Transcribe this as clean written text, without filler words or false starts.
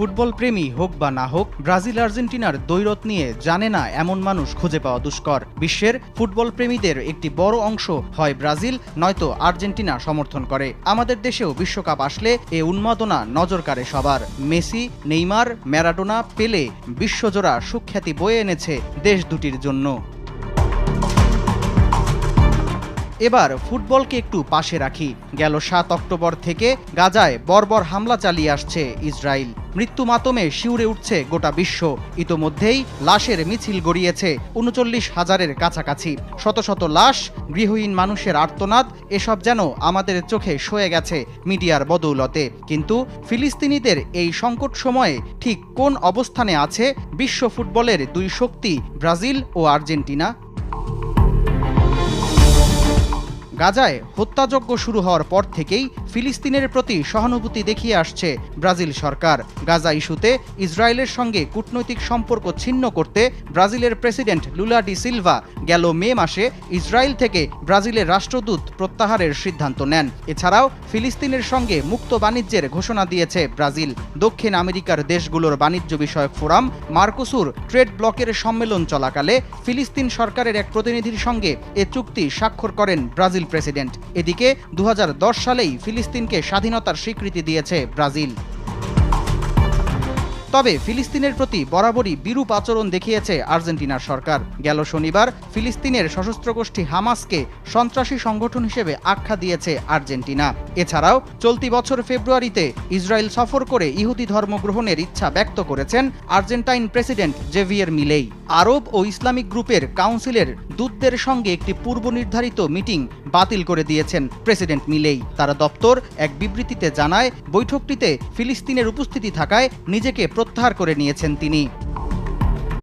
Football প্রেমী হোক বা না হোক, ব্রাজিল আর্জেন্টিনার দ্বৈরথ নিয়ে জানে না এমন মানুষ খুঁজে পাওয়া দুষ্কর। বিশ্বের ফুটবল প্রেমীদের একটি বড় অংশ হয় ব্রাজিল নয়তো আর্জেন্টিনা সমর্থন করে। আমাদের দেশেও বিশ্বকাপ আসলে এ উন্মাদনা নজর কাড়ে সবার। মেসি, নেইমার, ম্যারাডোনা, পেলে বিশ্বজোড়া সুখ্যাতি বয়ে এনেছে দেশ দুটির জন্য। এবার ফুটবলকে একটু পাশে রাখি। গেল ৭ অক্টোবর থেকে গাজায় বর্বর হামলা চালিয়ে আসছে ইসরায়েল। মৃত্যু মাতমে শিউরে উঠছে গোটা বিশ্ব। ইতোমধ্যেই লাশের মিছিল গড়িয়েছে ৩৯,০০০-এর কাছাকাছি। শত শত লাশ, গৃহহীন মানুষের আর্তনাদ, এসব যেন আমাদের চোখে সয়ে গেছে মিডিয়ার বদৌলতে। কিন্তু ফিলিস্তিনিদের এই সংকট সময়ে ঠিক কোন অবস্থানে আছে বিশ্ব ফুটবলের দুই শক্তি ব্রাজিল ও আর্জেন্টিনা? গাজায় হত্যাযজ্ঞ শুরু হওয়ার পর থেকেই ফিলিস্তিনের প্রতি সহানুভূতি দেখিয়ে আসছে ব্রাজিল সরকার। গাজা ইস্যুতে ইসরায়েলের সঙ্গে কূটনৈতিক সম্পর্ক ছিন্ন করতে ব্রাজিলের প্রেসিডেন্ট লুলা ডি সিলভা গেল মে মাসে ইসরায়েল থেকে ব্রাজিলের রাষ্ট্রদূত প্রত্যাহারের সিদ্ধান্ত নেন। এছাড়াও ফিলিস্তিনের সঙ্গে মুক্ত বাণিজ্যের ঘোষণা দিয়েছে ব্রাজিল। দক্ষিণ আমেরিকার দেশগুলোর বাণিজ্য বিষয়ক ফোরাম মার্কোসুর ট্রেড ব্লকের সম্মেলন চলাকালে ফিলিস্তিন সরকারের এক প্রতিনিধির সঙ্গে এ চুক্তি স্বাক্ষর করেন ব্রাজিল প্রেসিডেন্ট। এদিকে ২০১০ সালেই ফিলিস্তিনকে স্বাধীনতার স্বীকৃতি দিয়েছে ব্রাজিল। তবে ফিলিস্তিনের প্রতি বরাবরই বিরূপ আচরণ দেখিয়েছে আর্জেন্টিনার সরকার। গেল শনিবার ফিলিস্তিনের সশস্ত্র গোষ্ঠী হামাসকে সন্ত্রাসী সংগঠন হিসেবে আখ্যা দিয়েছে আর্জেন্টিনা। এছাড়াও চলতি বছর ফেব্রুয়ারিতে ইসরায়েল সফর করে ইহুদি ধর্ম গ্রহণের ইচ্ছা ব্যক্ত করেছেন আর্জেন্টাইন প্রেসিডেন্ট জেভিয়ের মিলেই। আরব ও ইসলামিক গ্রুপের কাউন্সিলের দূতদের সঙ্গে একটি পূর্ব নির্ধারিত মিটিং বাতিল করে দিয়েছেন প্রেসিডেন্ট মিলেই। তার দপ্তর এক বিবৃতিতে জানায়, বৈঠকটিতে ফিলিস্তিনের উপস্থিতি থাকায় নিজেকে প্রত্যাহার করে নিয়েছেন তিনি।